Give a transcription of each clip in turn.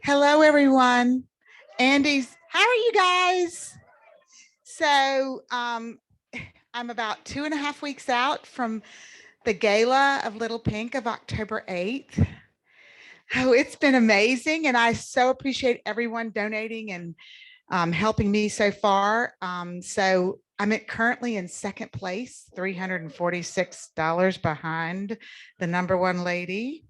Hello, everyone. Andy's, how are you guys? So I'm about 2.5 weeks out from the gala of Little Pink of October 8th. Oh, it's been amazing. And I so appreciate everyone donating and helping me so far. So I'm currently in second place, $346 behind the number one lady.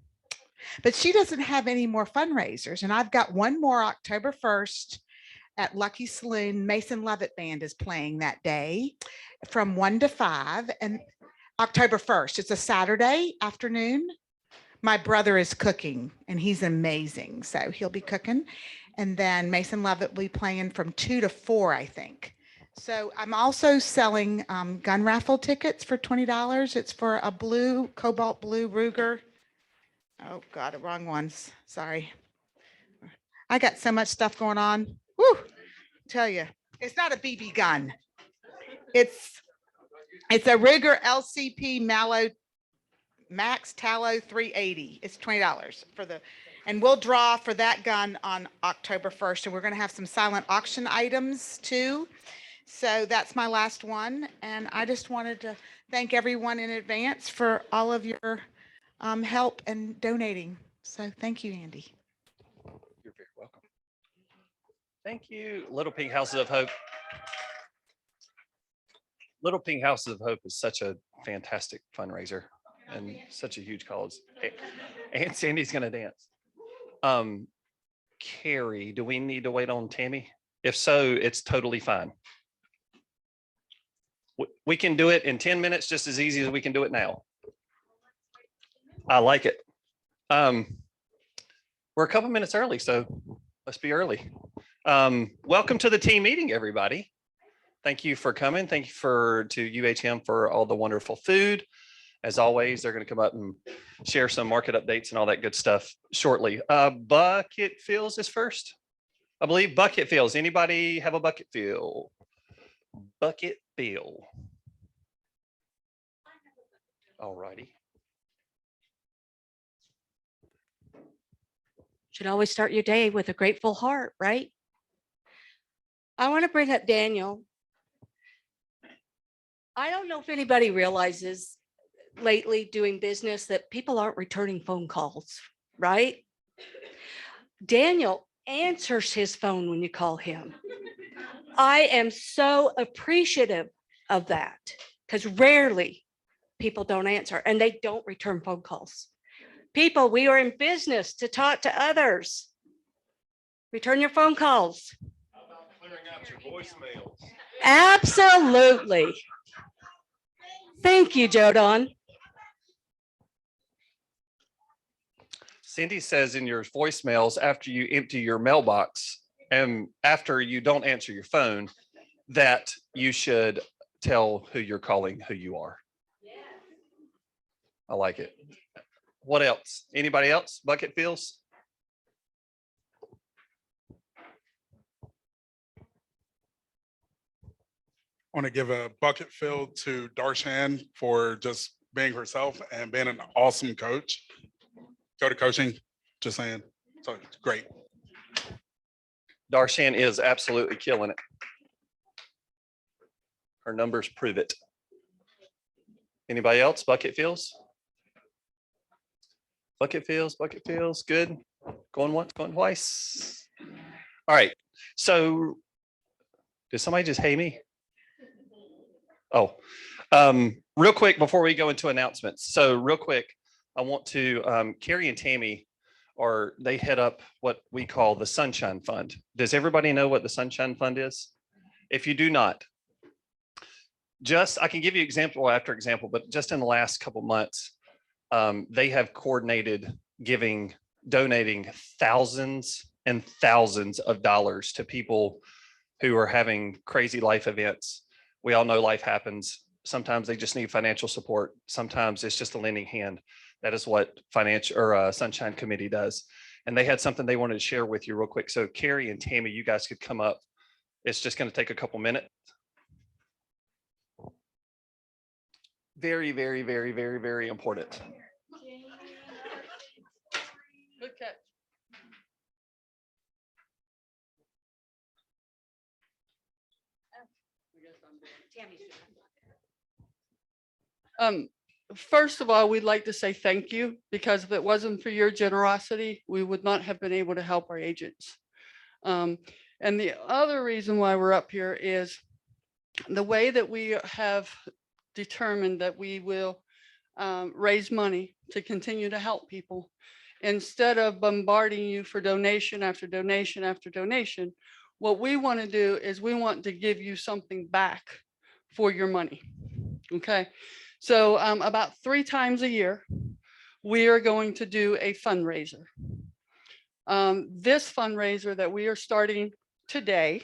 But she doesn't have any more fundraisers. And I've got one more October 1st at Lucky Saloon. Mason Lovett Band is playing that day from 1 to 5. And October 1st, it's a Saturday afternoon. My brother is cooking and he's amazing. So he'll be cooking. And then Mason Lovett will be playing from 2 to 4, I think. So I'm also selling gun raffle tickets for $20. It's for a blue, cobalt blue Ruger. Oh God, the wrong ones. Sorry. I got so much stuff going on. Woo, tell you, it's not a BB gun. It's a Ruger LCP Mallow Max Tallow 380. It's $20 for the, and we'll draw for that gun on October 1st. And we're going to have some silent auction items too. So that's my last one. And I just wanted to thank everyone in advance for all of your help and donating. So thank you, Andy. You're very welcome. Thank you. Little Pink Houses of Hope. Little Pink Houses of Hope is such a fantastic fundraiser and such a huge cause. And Sandy's going to dance. Carrie, do we need to wait on Tammy? If so, it's totally fine. We can do it in 10 minutes just as easy as we can do it now. I like it. We're a couple minutes early, so let's be early. Welcome to the team meeting, everybody. Thank you for coming. Thank you to UHM for all the wonderful food. As always, they're going to come up and share some market updates and all that good stuff shortly. Bucket Fills is first. I believe Bucket Fills. Anybody have a bucket fill? Bucket fill. All righty. Should always start your day with a grateful heart, right? I want to bring up Daniel. I don't know if anybody realizes lately doing business that people aren't returning phone calls, right? Daniel answers his phone when you call him. I am so appreciative of that because rarely people don't answer and they don't return phone calls. People, we are in business to talk to others. Return your phone calls. How about clearing out your voicemails? Absolutely. Thank you, Jodon. Cindy says in your voicemails, after you empty your mailbox and after you don't answer your phone, that you should tell who you're calling who you are. I like it. What else? Anybody else? Bucket Fills? I want to give a bucket fill to Darshan for just being herself and being an awesome coach. Go to coaching, just saying. So it's great. Darshan is absolutely killing it. Her numbers prove it. Anybody else? Bucket Fills? Bucket Fills, Bucket Fills, good. Going once, going twice. All right, so did somebody just hey me? Oh, real quick before we go into announcements. So real quick, I want to, Carrie and Tammy they head up what we call the Sunshine Fund. Does everybody know what the Sunshine Fund is? If you do not, I can give you example after example, but just in the last couple months, they have coordinated donating thousands and thousands of dollars to people who are having crazy life events. We all know life happens. Sometimes they just need financial support. Sometimes it's just a lending hand. That is what Sunshine Committee does. and they had something they wanted to share with you real quick. So Carrie and Tammy, you guys could come up. It's just going to take a couple minutes. Very, very, very, very, very important. Good catch. First of all, we'd like to say thank you, because if it wasn't for your generosity, we would not have been able to help our agents. And the other reason why we're up here is the way that we have determined that we will raise money to continue to help people. Instead of bombarding you for donation after donation after donation, what we want to do is we want to give you something back for your money. Okay, so about 3 times a year, we are going to do a fundraiser. This fundraiser that we are starting today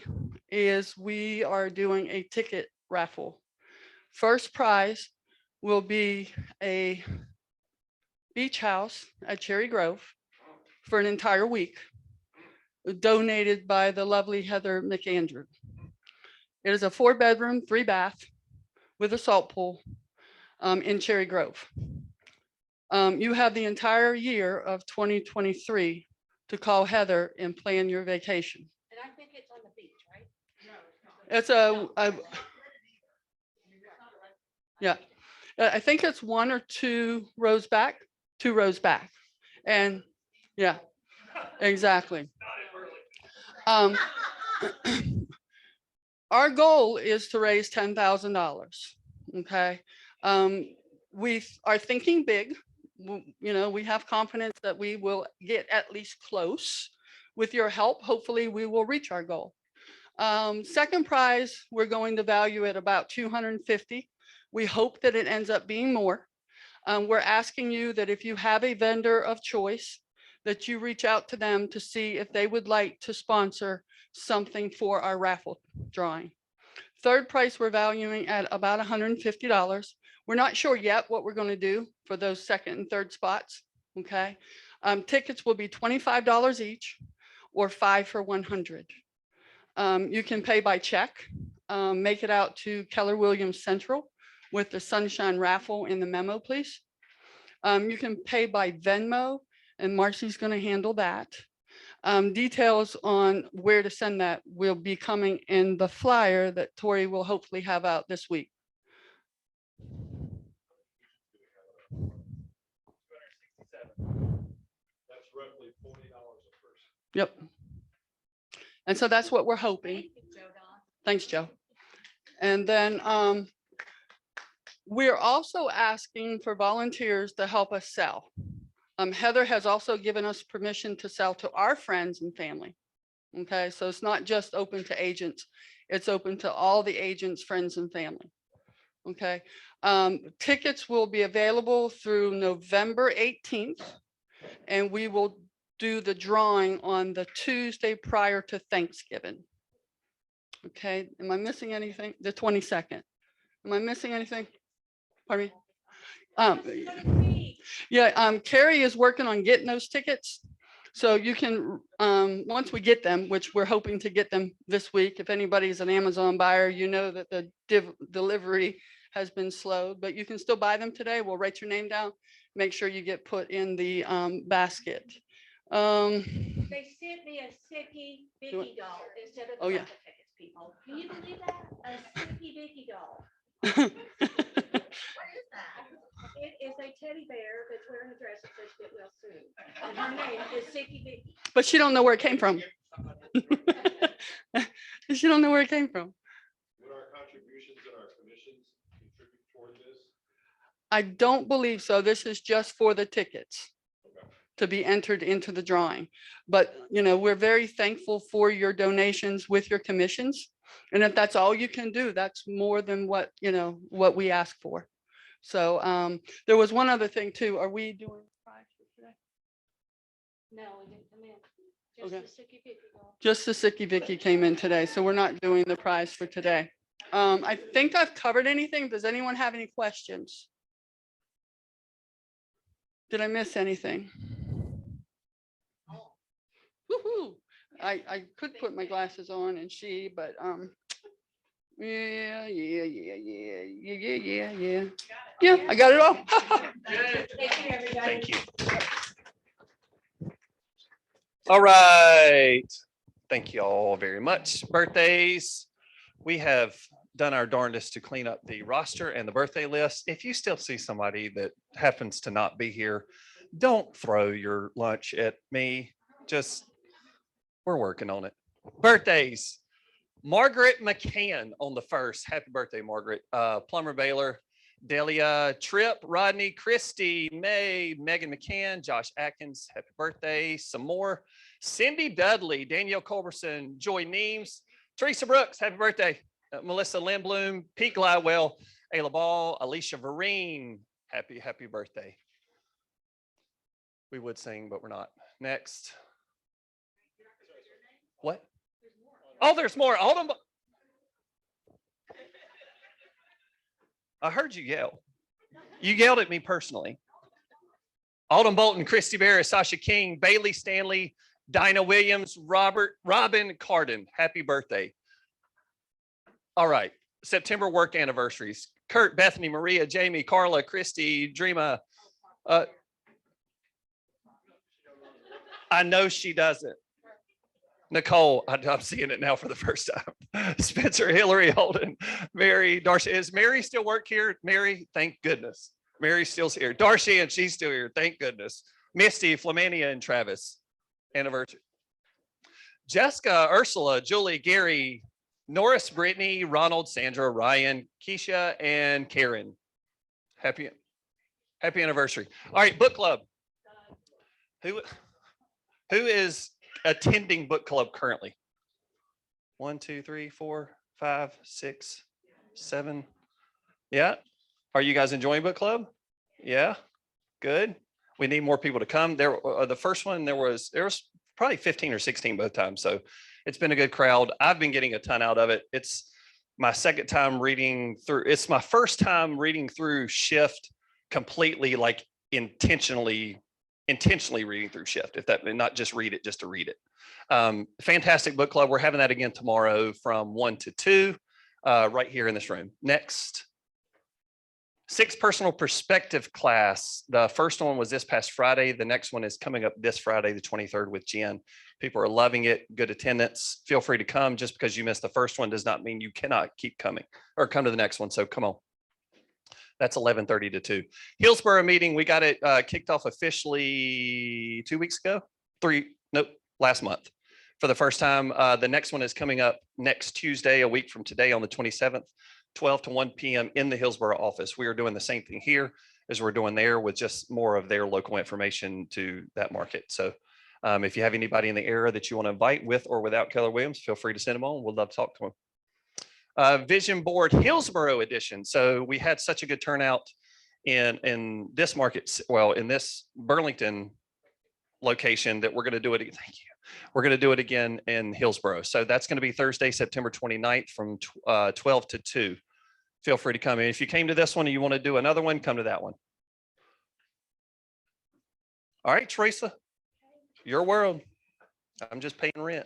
is we are doing a ticket raffle. First prize will be a beach house at Cherry Grove for an entire week, donated by the lovely Heather McAndrew. It is a 4-bedroom, 3-bath with a salt pool in Cherry Grove. You have the entire year of 2023 to call Heather and plan your vacation. And I think it's on the beach, right? It's yeah, I think it's 1 or 2 rows back, 2 rows back. And yeah, exactly. Our goal is to raise $10,000. Okay. We are thinking big. You know, we have confidence that we will get at least close. With your help, hopefully we will reach our goal. Second prize, we're going to value at about $250. We hope that it ends up being more. We're asking you that if you have a vendor of choice, that you reach out to them to see if they would like to sponsor something for our raffle drawing. Third prize, we're valuing at about $150. We're not sure yet what we're going to do for those second and third spots. Okay. Tickets will be $25 each, or 5 for $100. You can pay by check, make it out to Keller Williams Central with the Sunshine Raffle in the memo, please. You can pay by Venmo, and Marcy's going to handle that. Details on where to send that will be coming in the flyer that Tori will hopefully have out this week. That's roughly $40 a person. Yep. And so that's what we're hoping. Thanks, Joe. And then we're also asking for volunteers to help us sell. Heather has also given us permission to sell to our friends and family. Okay, so it's not just open to agents, it's open to all the agents, friends, and family. Okay, tickets will be available through November 18th, and we will do the drawing on the Tuesday prior to Thanksgiving. Okay, am I missing anything? The 22nd. Am I missing anything? Pardon me? Yeah, Carrie is working on getting those tickets. So you can, once we get them, which we're hoping to get them this week, if anybody's an Amazon buyer, you know that the delivery has been slowed, but you can still buy them today. We'll write your name down, make sure you get put in the basket. They sent me a Sicky Do Vicky doll instead of Oh, the yeah. Muppet tickets, people. Can you believe that? A Sicky Vicky doll. What is that? It is a teddy bear that's wearing a dress that says "Get well soon." And her name is Sicky Vicky. But she don't know where it came from. She don't know where it came from. Would our contributions and our commissions contribute toward this? I don't believe so. This is just for the tickets to be entered into the drawing. But, you know, we're very thankful for your donations with your commissions. And if that's all you can do, that's more than what, you know, what we ask for. So there was one other thing too. Are we doing prize for today? No, it didn't come in. Just Okay. the Sicky Vicky doll. Just the Sicky Vicky came in today, so we're not doing the prize for today. I think I've covered anything. Does anyone have any questions? Did I miss anything? I could put my glasses on and see, but, yeah. Yeah, I got it all. Thank you. All right. Thank you all very much. Birthdays. We have done our darndest to clean up the roster and the birthday list. If you still see somebody that happens to not be here, don't throw your lunch at me. Just, we're working on it. Birthdays. Margaret McCann on the 1st. Happy birthday, Margaret. Plumber Baylor. Delia Tripp, Rodney, Christy, May, Megan McCann, Josh Atkins, happy birthday. Some more. Cindy Dudley, Danielle Culberson, Joy Neems, Teresa Brooks, happy birthday. Melissa Lindblom, Pete Glidewell, Ayla Ball, Alicia Vereen, happy birthday. We would sing, but we're not. Next. What? Oh, there's more. Hold on. I heard you yell. You yelled at me personally. Alden Bolton, Christy Barris, Sasha King, Bailey Stanley, Dinah Williams, Robin Carden. Happy birthday. All right. September work anniversaries. Kurt, Bethany, Maria, Jamie, Carla, Christy, Dreama. I know she doesn't. Nicole, I'm seeing it now for the first time. Spencer, Hillary, Holden, Mary, Darcy. Is Mary still work here? Mary, thank goodness. Mary's still here. Darcy, and she's still here. Thank goodness. Misty, Flamania, and Travis. Anniversary. Jessica, Ursula, Julie, Gary, Norris, Brittany, Ronald, Sandra, Ryan, Keisha, and Karen. Happy anniversary. All right, book club. Who is attending book club currently? 1, 2, 3, 4, 5, 6, 7. Yeah. Are you guys enjoying book club? Yeah. Good. We need more people to come. There, the first one, there was probably 15 or 16 both times. So it's been a good crowd. I've been getting a ton out of it. It's my second time reading through. It's my first time reading through Shift completely, like intentionally reading through Shift, if that, not just read it, just to read it. Fantastic book club. We're having that again tomorrow from 1 to 2, right here in this room. Next. 6 personal perspective class. The first one was this past Friday. The next one is coming up this Friday, the 23rd with Jen. People are loving it. Good attendance. Feel free to come. Just because you missed the first one does not mean you cannot keep coming or come to the next one. So come on. That's 11:30 to 2. Hillsborough meeting. We got it kicked off officially 2 weeks ago. Last month for the first time. The next one is coming up next Tuesday, a week from today on the 27th. 12 to 1 p.m. in the Hillsborough office. We are doing the same thing here as we're doing there with just more of their local information to that market. So if you have anybody in the area that you want to invite with or without Keller Williams, feel free to send them on. We'd love to talk to them. Vision Board Hillsborough edition. So we had such a good turnout in this market, well, in this Burlington location that we're going to do it. Thank you. We're going to do it again in Hillsborough. So that's going to be Thursday, September 29th from 12 to 2. Feel free to come in. If you came to this one and you want to do another one, come to that one. All right, Teresa, your world. I'm just paying rent.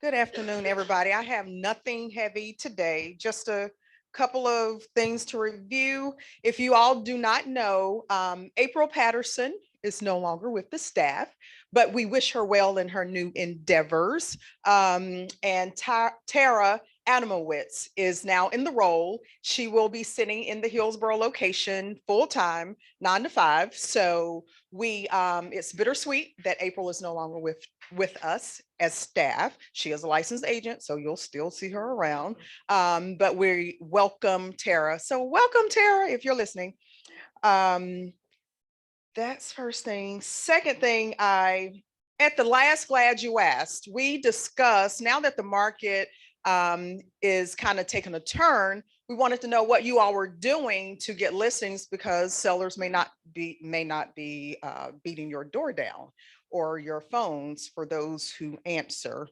Good afternoon, everybody. I have nothing heavy today, just a couple of things to review. If you all do not know, April Patterson is no longer with the staff, but we wish her well in her new endeavors. And Tara Adamowitz is now in the role. She will be sitting in the Hillsborough location full-time, 9 to 5. So it's bittersweet that April is no longer with us as staff. She is a licensed agent, so you'll still see her around. But we welcome Tara. So welcome, Tara, if you're listening. That's first thing. Second thing, at the last Glad You Asked, we discussed, now that the market is kind of taking a turn, we wanted to know what you all were doing to get listings, because sellers may not be beating your door down or your phones, for those who answer.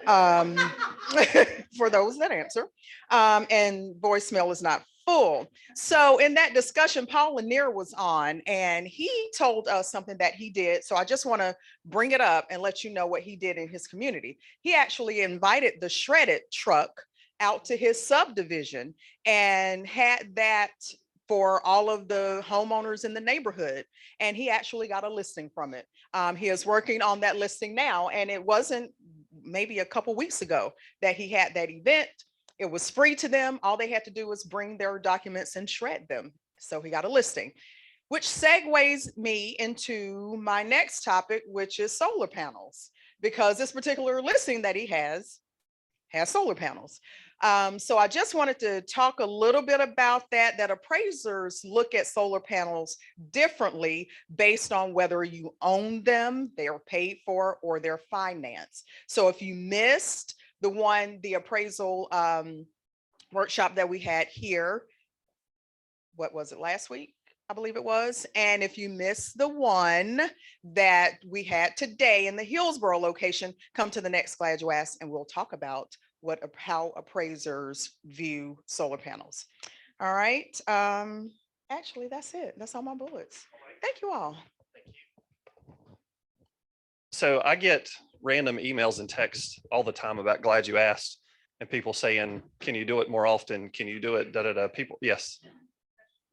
For those that answer, and voicemail is not full. So in that discussion, Paul Lanier was on and he told us something that he did. So I just want to bring it up and let you know what he did in his community. He actually invited the shredded truck out to his subdivision and had that for all of the homeowners in the neighborhood. And he actually got a listing from it. He is working on that listing now, and it wasn't maybe a couple weeks ago that he had that event. It was free to them. All they had to do was bring their documents and shred them. So he got a listing, which segues me into my next topic, which is solar panels, because this particular listing that he has solar panels. So I just wanted to talk a little bit about that appraisers look at solar panels differently based on whether you own them, they are paid for, or they're financed. So if you missed the appraisal workshop that we had here, what was it, last week? I believe it was. And if you missed the one that we had today in the Hillsborough location, come to the next Glad You Asked, and we'll talk about how appraisers view solar panels. All right. Actually, that's it. That's all my bullets. Thank you all. So I get random emails and texts all the time about Glad You Asked, and people saying, can you do it more often? Can you do it? Da, da, da. People, yes.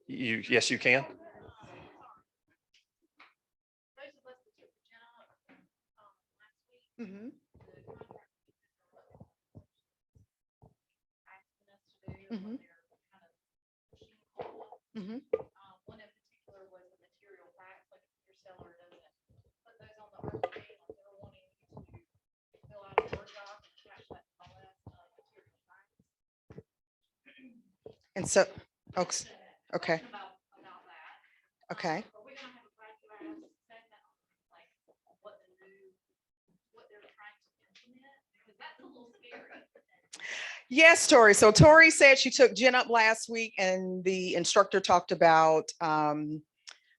Yes, you can. Mhm. Mhm. Mhm. One in particular was the material facts, like if your seller doesn't put those on the RFP, like they're wanting you to fill out a Word doc and attach that to all that material facts. And so, okay, About that. okay. Are we gonna have a Glad You Asked segment on like what they're trying to implement? Because that's a little scary. Yes, Tori. So Tori said she took Gen Up last week and the instructor talked about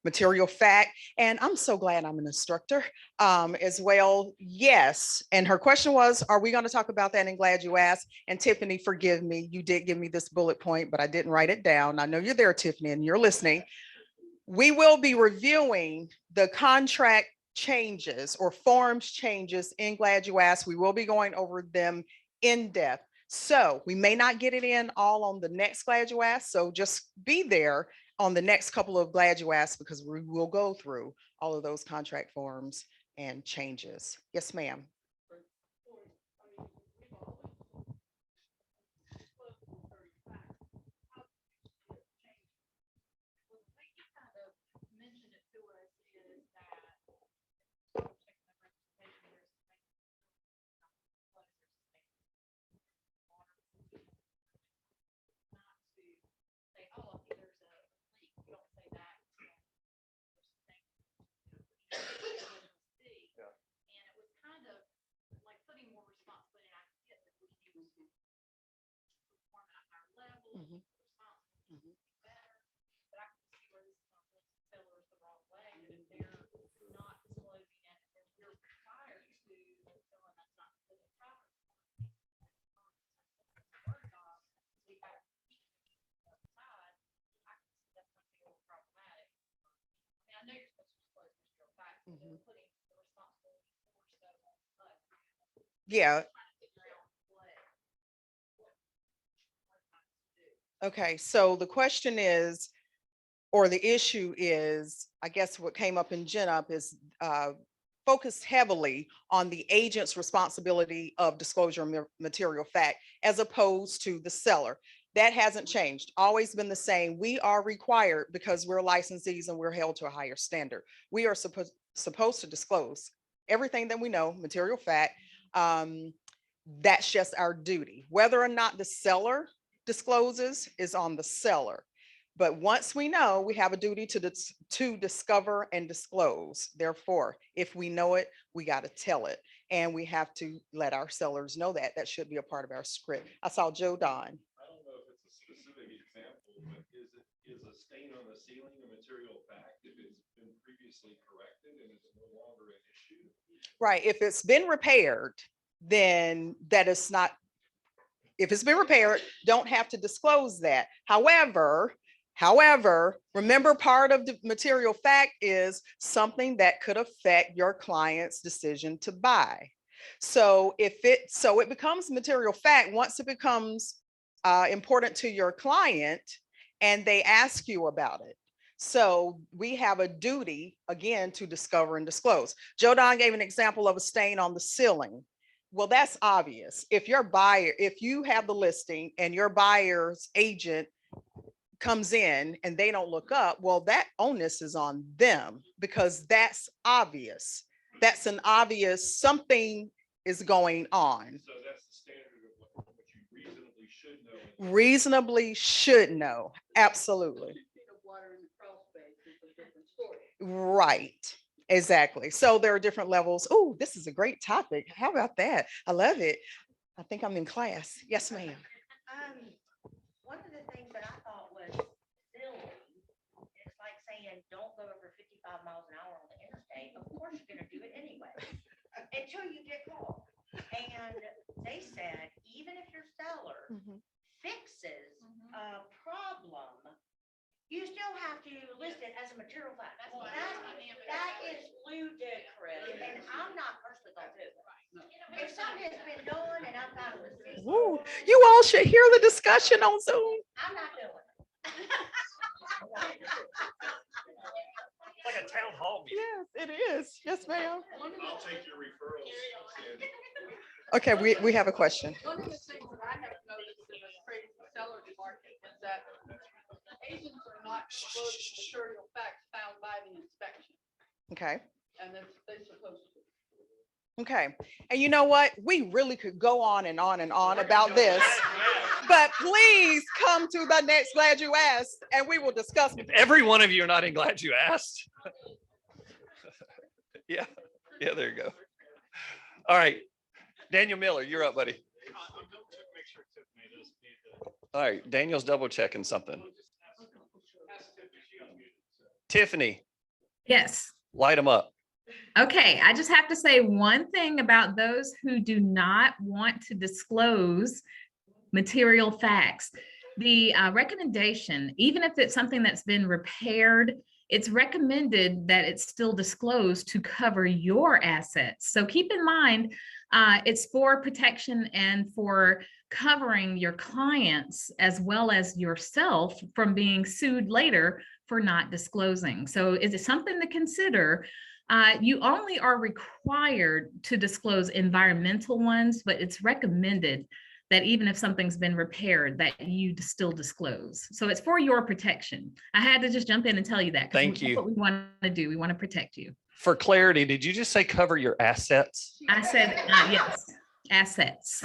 material fact. And I'm so glad I'm an instructor as well. Yes. And her question was, are we going to talk about that in Glad You Asked? And Tiffany, forgive me, you did give me this bullet point, but I didn't write it down. I know you're there, Tiffany, and you're listening. We will be reviewing the contract changes or forms changes in Glad You Asked. We will be going over them in depth. So we may not get it in all on the next Glad You Asked. So just be there on the next couple of Glad You Asked, because we will go through all of those contract forms and changes. Yes, ma'am. Mentioned it to us is that not to say, oh, okay, there's a leak. You don't say that. And it was kind of like putting more responsibility. I get that we need to perform at a higher level, responsible, better. But I can see where this is on the sellers the wrong way. And if they're not disclosing it, then we're required to tell them that's not the proper. We got to keep aside. I can see that's something a little problematic. I mean, I know you're supposed to disclose material facts, but then putting the responsibility for stuff on us. Yeah. Trying to figure out what to do. Okay. So the question is, or the issue is, I guess what came up in Gen Up is focused heavily on the agent's responsibility of disclosure of material fact as opposed to the seller. That hasn't changed, always been the same. We are required, because we're licensees and we're held to a higher standard. We are supposed to disclose everything that we know, material fact. That's just our duty. Whether or not the seller discloses is on the seller. But once we know, we have a duty to discover and disclose. Therefore, if we know it, we got to tell it. And we have to let our sellers know that. That should be a part of our script. I saw Joe Don. I don't know if it's a specific example, but is a stain on the ceiling a material fact if it's been previously corrected and it's no longer an issue? Right. If it's been repaired, then that is not if it's been repaired, don't have to disclose that. However, remember, part of the material fact is something that could affect your client's decision to buy. So it becomes material fact once it becomes important to your client and they ask you about it. So we have a duty, again, to discover and disclose. Joe Don gave an example of a stain on the ceiling. Well, that's obvious. If you have the listing and your buyer's agent comes in and they don't look up, well, that onus is on them because that's obvious. That's an obvious something is going on. So that's the standard of what you reasonably should know. Reasonably should know. Absolutely. Right. Exactly. So there are different levels. Oh, this is a great topic. How about that? I love it. I think I'm in class. Yes, ma'am. One of the things that I thought was silly, it's like saying, don't go over 55 miles an hour on the interstate. Of course, you're gonna do it anyway, until you get caught. And they said, even if your seller fixes a problem, you still have to list it as a material fact. That is ludicrous, and I'm not personally gonna do it. If something has been done and I've got a receipt. Ooh, you all should hear the discussion on Zoom. I'm not doing it. Like a town hall meeting. Yes, it is. Yes, ma'am. I'll take your referrals. Okay, we have a question. One of the things that I have noticed in the crazy seller's market is that agents are not disclosing material facts found by the inspection, Okay. and they're supposed to. Okay. And you know what? We really could go on and on and on about this, but please come to the next Glad You Asked and we will discuss. If every one of you are not in glad you asked. Yeah, there you go. All right, Daniel Miller, you're up, buddy. All right, Daniel's double checking something. Tiffany, Yes. light them up. Okay, I just have to say one thing about those who do not want to disclose material facts. The recommendation, even if it's something that's been repaired, it's recommended that it's still disclosed to cover your assets. So keep in mind, it's for protection and for covering your clients as well as yourself from being sued later for not disclosing. So is it something to consider? You only are required to disclose environmental ones, but it's recommended that even if something's been repaired, that you still disclose. So it's for your protection. I had to just jump in and tell you that. 'cause Thank that's you. what we want to do. We want to protect you. For clarity, did you just say cover your assets? I said, yes, assets.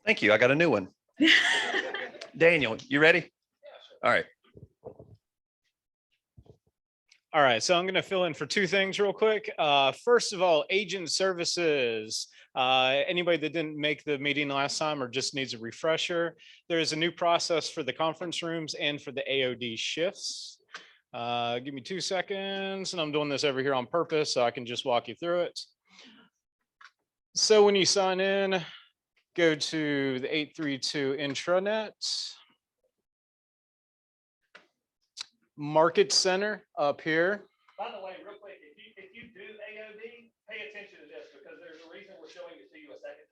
Thank you. I got a new one. Daniel, you ready? All right. All right, so I'm going to fill in for two things real quick. First of all, agent services. Anybody that didn't make the meeting last time or just needs a refresher, there is a new process for the conference rooms and for the AOD shifts. Give me 2 seconds, and I'm doing this over here on purpose so I can just walk you through it. So when you sign in, go to the 832 intranet. Market Center up here. By the way, real quick, if you do AOD, pay attention to this because there's a reason we're showing it to you a second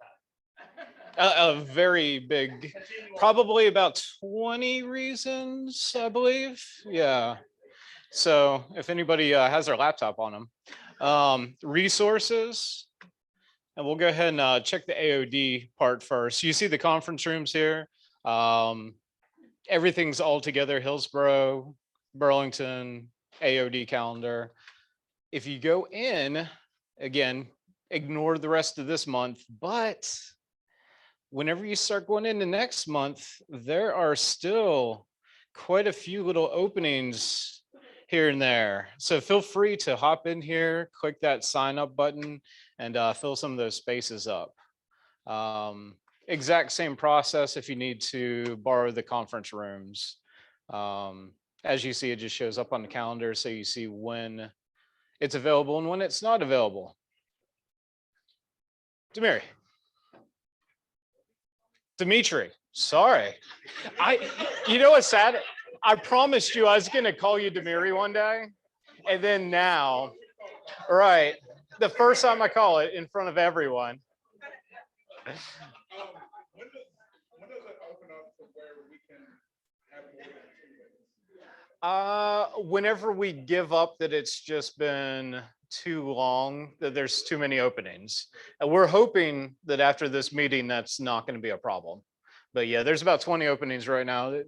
time. A very big, probably about 20 reasons, I believe. Yeah. So if anybody has their laptop on them, resources, and we'll go ahead and check the AOD part first. You see the conference rooms here. Everything's all together, Hillsborough, Burlington, AOD calendar. If you go in, again, ignore the rest of this month, but whenever you start going into next month, there are still quite a few little openings here and there. So feel free to hop in here, click that sign up button and fill some of those spaces up. Exact same process if you need to borrow the conference rooms. As you see, it just shows up on the calendar so you see when it's available and when it's not available. Demary. Dimitri, sorry. You know what's sad? I promised you I was gonna call you Demiri one day. And then now, right, the first time I call it in front of everyone. When does it open up to where we can have more than 2 minutes? Whenever we give up that it's just been too long, that there's too many openings. And we're hoping that after this meeting, that's not going to be a problem. But yeah, there's about 20 openings right now.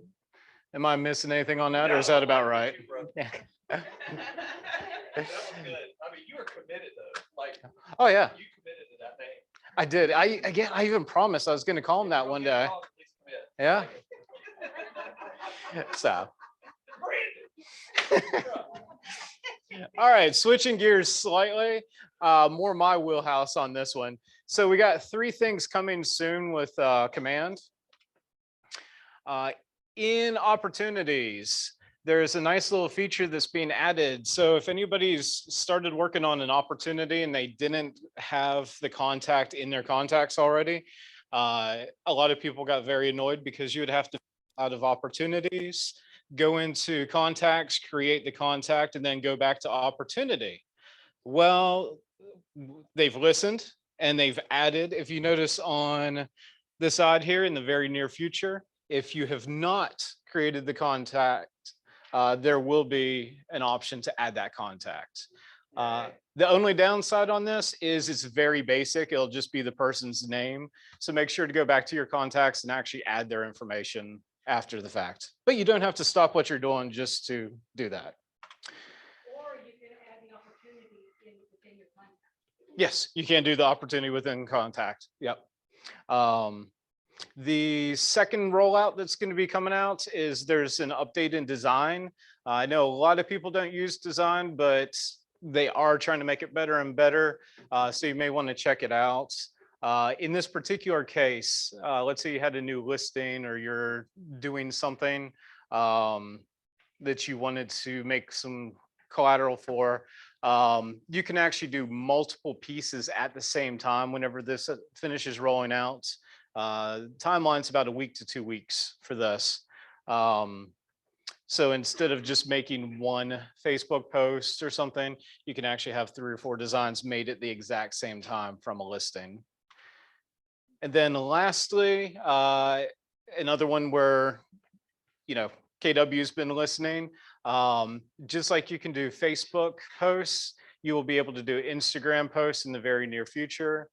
Am I missing anything on that, or is that about right? Yeah. That's good. I mean, you were committed though, like, Oh yeah, you committed to that name. I did. I even promised I was going to call him that one day. Yeah. So. All right, switching gears slightly, more my wheelhouse on this one. So we got 3 things coming soon with Command. In opportunities, there's a nice little feature that's being added. So if anybody's started working on an opportunity and they didn't have the contact in their contacts already, a lot of people got very annoyed because you would have to out of opportunities, go into contacts, create the contact, and then go back to opportunity. Well, they've listened and they've added, if you notice on the side here, in the very near future, if you have not created the contact, there will be an option to add that contact. The only downside on this is it's very basic. It'll just be the person's name. So make sure to go back to your contacts and actually add their information after the fact. But you don't have to stop what you're doing just to do that. Or you can add the opportunity within your contact. Yes, you can do the opportunity within contact. Yep. The second rollout that's going to be coming out is there's an update in design. I know a lot of people don't use design, but they are trying to make it better and better. So you may want to check it out. In this particular case, let's say you had a new listing or you're doing something that you wanted to make some collateral for. You can actually do multiple pieces at the same time whenever this finishes rolling out. Timeline's about a week to 2 weeks for this. So instead of just making one Facebook post or something, you can actually have 3 or 4 designs made at the exact same time from a listing. And then lastly, another one where, you know, KW's been listening. Just like you can do Facebook posts, you will be able to do Instagram posts in the very near future.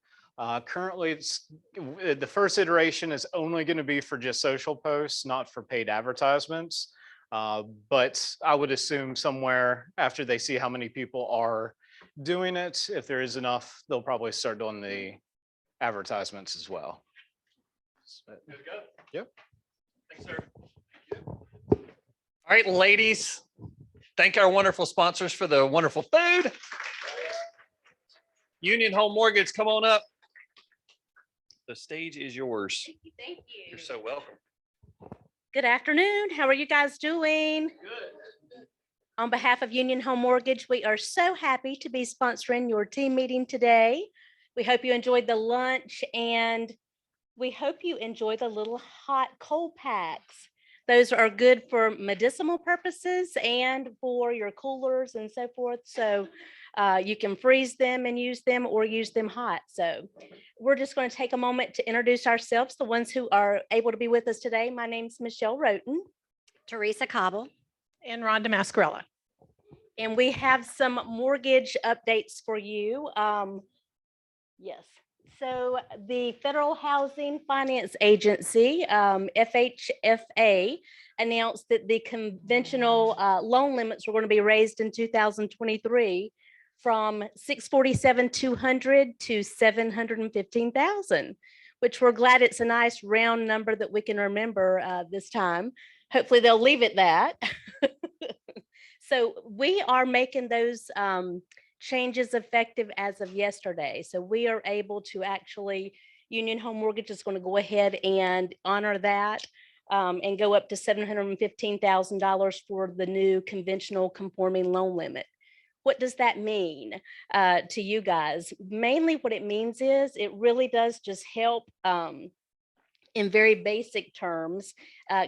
Currently, the first iteration is only going to be for just social posts, not for paid advertisements. But I would assume somewhere after they see how many people are doing it, if there is enough, they'll probably start doing the advertisements as well. Good to go. Yep. Thanks, sir. All right, ladies, thank our wonderful sponsors for the wonderful food. Union Home Mortgage, come on up. The stage is yours. Thank you, thank you. You're so welcome. Good afternoon. How are you guys doing? Good. On behalf of Union Home Mortgage, we are so happy to be sponsoring your team meeting today. We hope you enjoyed the lunch and we hope you enjoy the little hot cold packs. Those are good for medicinal purposes and for your coolers and so forth. So you can freeze them and use them or use them hot. So we're just going to take a moment to introduce ourselves, the ones who are able to be with us today. My name's Michelle Roten. Teresa Cobble. And Rhonda Mascarella. And we have some mortgage updates for you. Yes. So the Federal Housing Finance Agency, FHFA, announced that the conventional loan limits were going to be raised in 2023 from $647,200 to $715,000, which we're glad it's a nice round number that we can remember this time. Hopefully they'll leave it that. So we are making those changes effective as of yesterday. So we are able to actually, Union Home Mortgage is going to go ahead and honor that and go up to $715,000 for the new conventional conforming loan limit. What does that mean to you guys? Mainly what it means is it really does just help In very basic terms,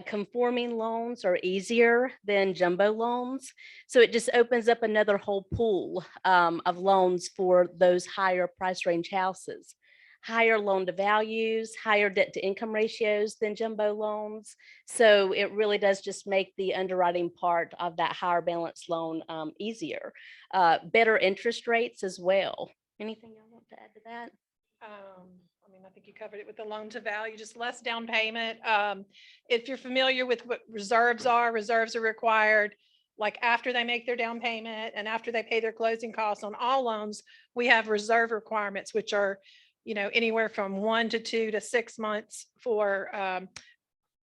conforming loans are easier than jumbo loans. So it just opens up another whole pool of loans for those higher price range houses. Higher loan to values, higher debt to income ratios than jumbo loans. So it really does just make the underwriting part of that higher balance loan easier. Better interest rates as well. Anything you want to add to that? I mean, I think you covered it with the loan to value, just less down payment. If you're familiar with what reserves are required like after they make their down payment and after they pay their closing costs on all loans, we have reserve requirements, which are, you know, anywhere from 1 to 2 to 6 months for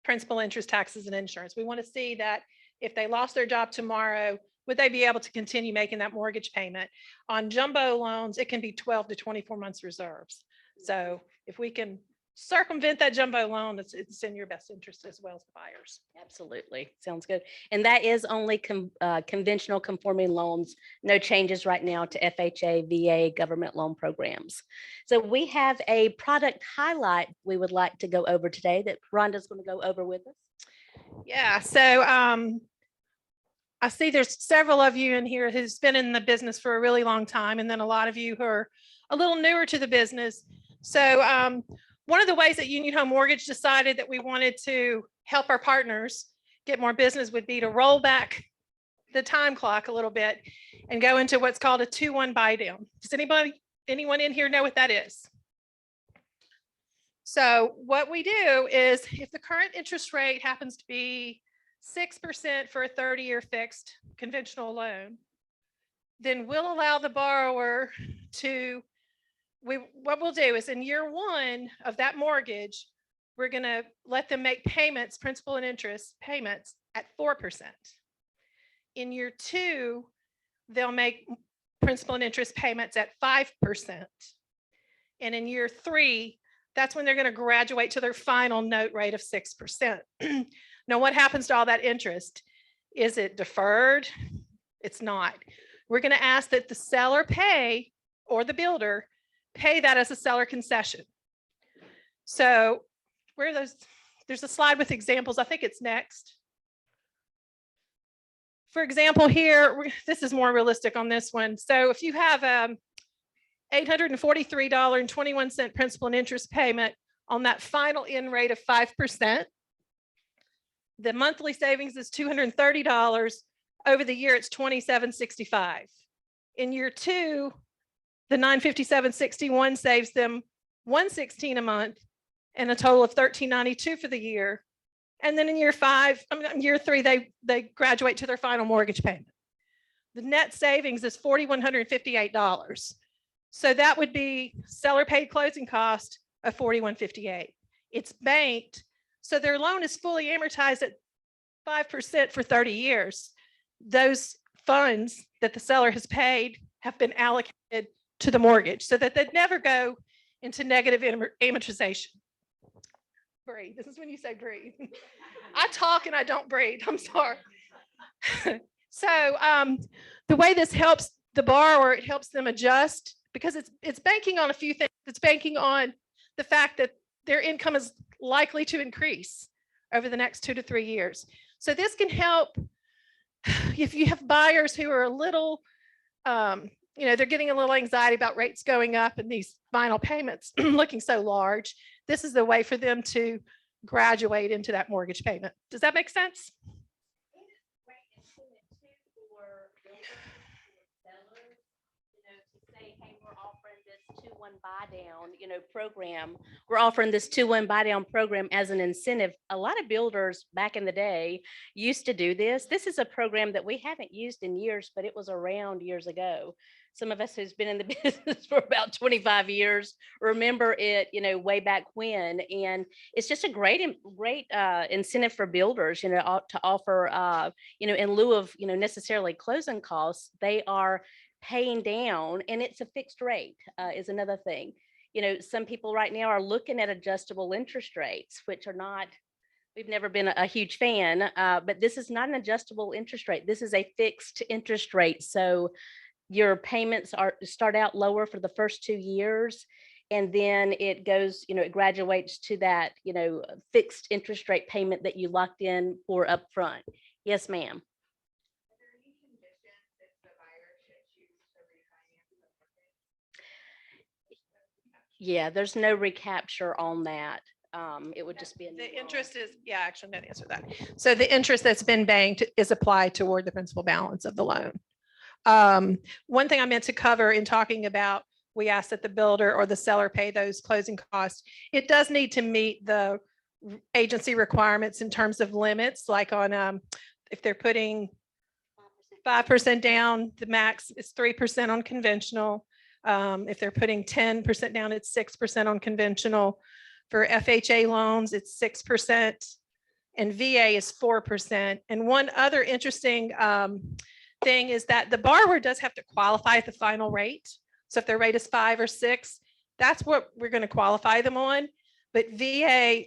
principal, interest, taxes, and insurance. We want to see that if they lost their job tomorrow, would they be able to continue making that mortgage payment? On jumbo loans, it can be 12 to 24 months reserves. So if we can circumvent that jumbo loan, it's in your best interest as well as the buyers. Absolutely. Sounds good. And that is only conventional conforming loans. No changes right now to FHA, VA, government loan programs. So we have a product highlight we would like to go over today that Rhonda's going to go over with us. Yeah, so I see there's several of you in here who's been in the business for a really long time, and then a lot of you who are a little newer to the business. So one of the ways that Union Home Mortgage decided that we wanted to help our partners get more business would be to roll back the time clock a little bit and go into what's called a 2-1 buy down. Does anyone in here know what that is? So what we do is if the current interest rate happens to be 6% for a 30-year fixed conventional loan, then we'll allow the borrower to, what we'll do is in year 1 of that mortgage, we're going to let them make payments, principal and interest payments at 4%. In year 2, they'll make principal and interest payments at 5%. And in year 3, that's when they're going to graduate to their final note rate of 6%. Now, what happens to all that interest? Is it deferred? It's not. We're going to ask that the seller pay, or the builder pay that as a seller concession. So where are those? There's a slide with examples. I think it's next. For example, here, this is more realistic on this one. So if you have $843.21 principal and interest payment on that final end rate of 5%, the monthly savings is $230. Over the year, it's $27.65. In year 2, the $957.61 saves them $116 a month and a total of $1392 for the year. And then in year 3, they graduate to their final mortgage payment. The net savings is $4,158. So that would be seller paid closing cost of $4,158. It's banked, so their loan is fully amortized at 5% for 30 years. Those funds that the seller has paid have been allocated to the mortgage so that they'd never go into negative amortization. Breathe. This is when you say breathe. I talk and I don't breathe. I'm sorry. So the way this helps the borrower, it helps them adjust because it's banking on a few things. It's banking on the fact that their income is likely to increase over the next 2 to 3 years. So this can help if you have buyers who are a little, they're getting a little anxiety about rates going up and these final payments looking so large. This is the way for them to graduate into that mortgage payment. Does that make sense? Buy down, program. We're offering this 2-1 buy down program as an incentive. A lot of builders back in the day used to do this. This is a program that we haven't used in years, but it was around years ago. Some of us who's been in the business for about 25 years remember it, way back when. And it's just a great incentive for builders, to offer, in lieu of, necessarily closing costs, they are paying down, and it's a fixed rate is another thing. Some people right now are looking at adjustable interest rates, which are not, we've never been a huge fan, but this is not an adjustable interest rate. This is a fixed interest rate. So your payments start out lower for the first 2 years. And then it goes, it graduates to that, fixed interest rate payment that you locked in for upfront. Yes, ma'am. Yeah, there's no recapture on that. It would just be a new The loan. interest is, yeah, actually, I'm gonna answer that. So the interest that's been banked is applied toward the principal balance of the loan. One thing I meant to cover in talking about, we asked that the builder or the seller pay those closing costs. It does need to meet the agency requirements in terms of limits, like on, if they're putting 5% down, the max is 3% on conventional. If they're putting 10% down, it's 6% on conventional. For FHA loans, it's 6%, and VA is 4%. And one other interesting thing is that the borrower does have to qualify at the final rate. So if their rate is 5 or 6, that's what we're going to qualify them on. But VA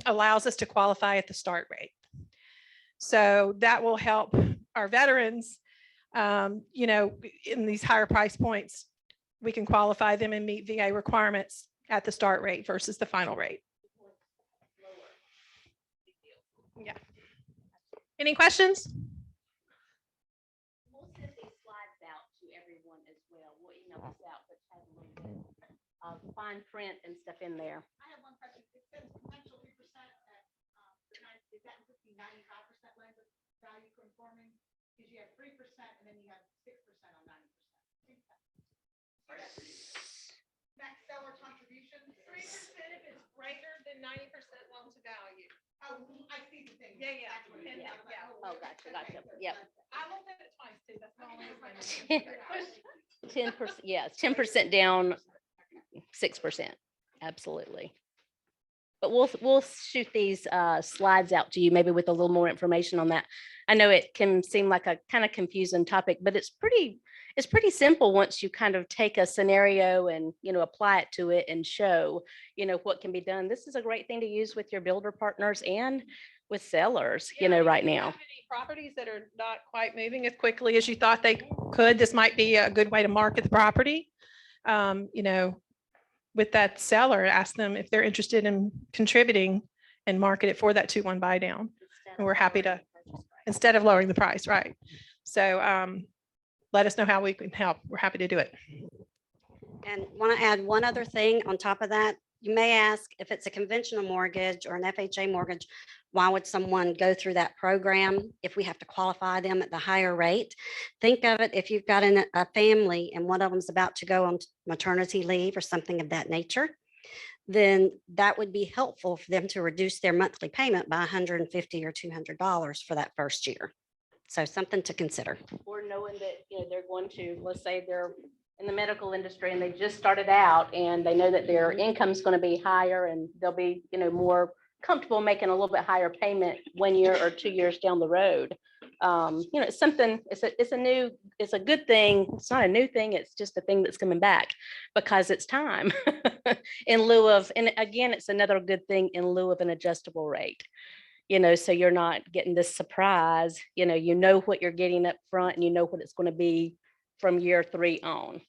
allows us to qualify at the start rate. So that will help our veterans, in these higher price points. We can qualify them and meet VA requirements at the start rate versus the final rate. Yeah. Any questions? We'll send these slides out to everyone as well. We'll email this out, which has a little bit of fine print and stuff in there. I have one question. It says potential 3% at, is that including 95% loan to value conforming? Because you have 3% and then you have 6% on 90%. Max seller contribution. 3% if it's greater than 90% loan to value. Oh, I see the thing. Yeah. That's what it is. Yeah. I was like, Oh, wait, gotcha, okay. gotcha. Yep. I looked at it twice too. That's the only reason. 10%, yes, 10% down, 6%. Absolutely. But we'll shoot these slides out to you, maybe with a little more information on that. I know it can seem like a kind of confusing topic, but it's pretty simple once you kind of take a scenario and, apply it to it and show, what can be done. This is a great thing to use with your builder partners and with sellers, right now. Properties that are not quite moving as quickly as you thought they could, this might be a good way to market the property. With that seller, ask them if they're interested in contributing and market it for that 2-1 buy down. And we're happy to, instead of lowering the price, right? So let us know how we can help. We're happy to do it. And want to add one other thing on top of that. You may ask, if it's a conventional mortgage or an FHA mortgage, why would someone go through that program if we have to qualify them at the higher rate? Think of it, if you've got a family and one of them's about to go on maternity leave or something of that nature, then that would be helpful for them to reduce their monthly payment by $150 or $200 for that first year. So something to consider. Or knowing that, they're going to, let's say they're in the medical industry and they just started out and they know that their income's going to be higher and they'll be, more comfortable making a little bit higher payment 1 year or 2 years down the road. It's something, it's a good thing. It's not a new thing. It's just a thing that's coming back because it's time in lieu of, and again, it's another good thing in lieu of an adjustable rate. So you're not getting this surprise, you know what you're getting up front and you know what it's going to be from year 3 on.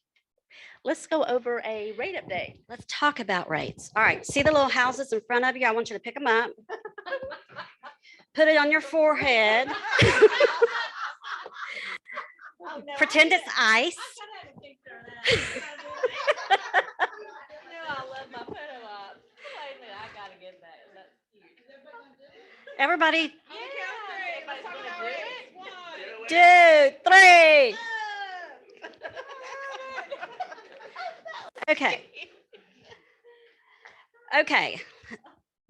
Let's go over a rate update. Let's talk about rates. All right, see the little houses in front of you? I want you to pick them up. Put it on your forehead. Pretend it's ice. Everybody. 2, 3. Okay.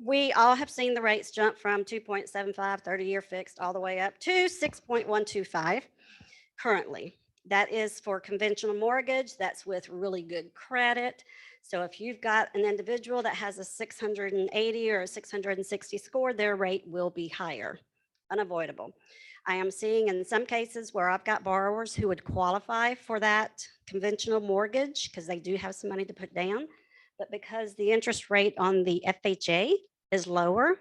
We all have seen the rates jump from 2.75 30-year fixed all the way up to 6.125 currently. That is for conventional mortgage. That's with really good credit. So if you've got an individual that has a 680 or a 660 score, their rate will be higher, unavoidable. I am seeing in some cases where I've got borrowers who would qualify for that conventional mortgage because they do have some money to put down, but because the interest rate on the FHA is lower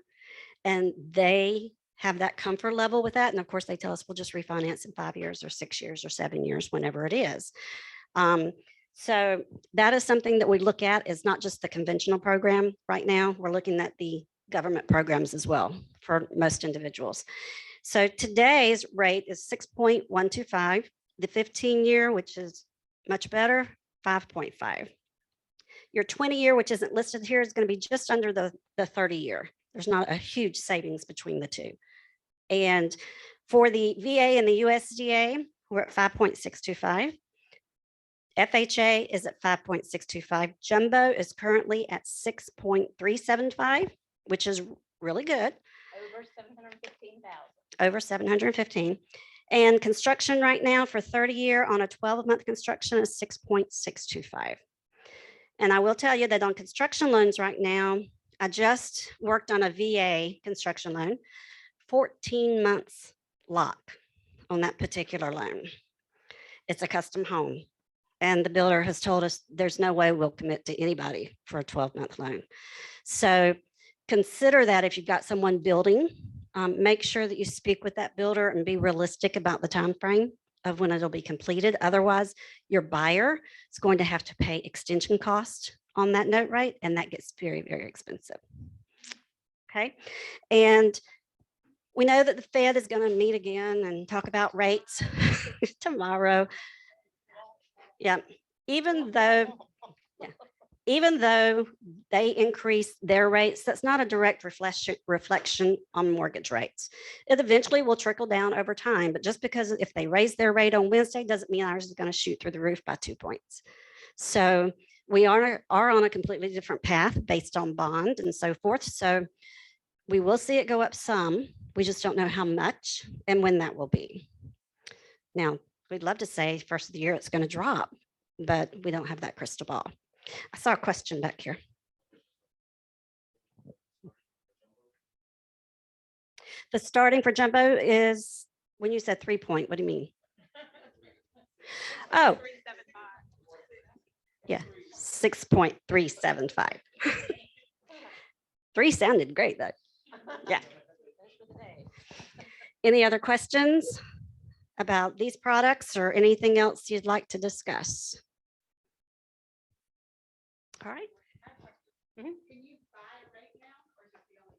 and they have that comfort level with that. And of course they tell us we'll just refinance in 5 years or 6 years or 7 years, whenever it is. So that is something that we look at, is not just the conventional program right now. We're looking at the government programs as well for most individuals. So today's rate is 6.125, the 15-year, which is much better, 5.5. Your 20-year, which isn't listed here, is going to be just under the 30-year. There's not a huge savings between the two. And for the VA and the USDA, we're at 5.625. FHA is at 5.625. Jumbo is currently at 6.375, which is really good. Over 715,000. Over 715. And construction right now for 30-year on a 12-month construction is 6.625. And I will tell you that on construction loans right now, I just worked on a VA construction loan, 14 months lock on that particular loan. It's a custom home. And the builder has told us there's no way we'll commit to anybody for a 12-month loan. So consider that if you've got someone building, make sure that you speak with that builder and be realistic about the time frame of when it'll be completed. Otherwise, your buyer is going to have to pay extension cost on that note rate, and that gets very, very expensive. Okay. And we know that the Fed is going to meet again and talk about rates tomorrow. Yeah, even though they increase their rates, that's not a direct reflection on mortgage rates. It eventually will trickle down over time, but just because if they raise their rate on Wednesday doesn't mean ours is going to shoot through the roof by 2 points. So we are on a completely different path based on bond and so forth. So we will see it go up some. We just don't know how much and when that will be. Now, we'd love to say first of the year it's going to drop, but we don't have that crystal ball. I saw a question back here. The starting for jumbo is, when you said 3 point, what do you mean? Oh, yeah, 6.375. 3 sounded great though. Yeah. Any other questions about these products or anything else you'd like to discuss? All right. Can you buy a rate now, or is it the only,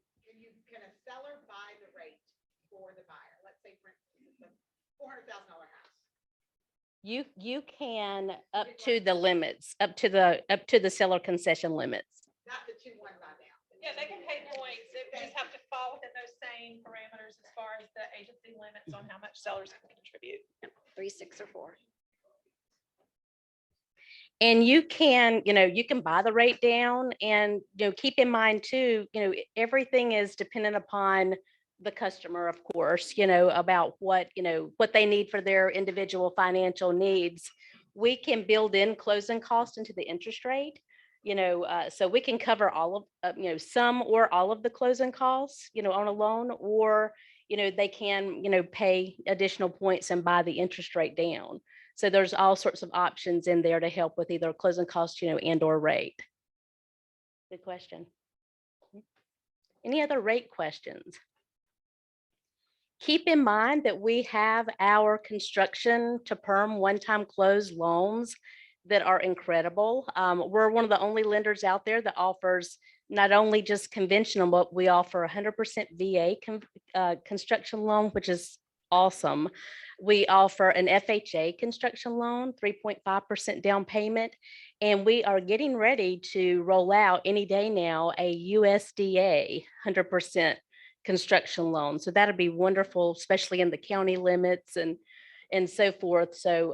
can a seller buy the rate for the buyer? Let's say, for instance, it's a $400,000 house. You can up to the limits, up to the seller concession limits. Not the 2-1 buy down. Yeah, they can pay points. They just have to fall within those same parameters as far as the agency limits on how much sellers can contribute. 3, 6, or 4. And you can buy the rate down, and, keep in mind too, everything is dependent upon the customer, of course, about what they need for their individual financial needs. We can build in closing costs into the interest rate, so we can cover all of, some or all of the closing costs, on a loan, or, they can, pay additional points and buy the interest rate down. So there's all sorts of options in there to help with either closing costs, and or rate. Good question. Any other rate questions? Keep in mind that we have our construction to perm one-time close loans that are incredible. We're one of the only lenders out there that offers not only just conventional, but we offer 100% VA construction loan, which is awesome. We offer an FHA construction loan, 3.5% down payment, and we are getting ready to roll out any day now a USDA 100% construction loan. So that'll be wonderful, especially in the county limits and so forth. So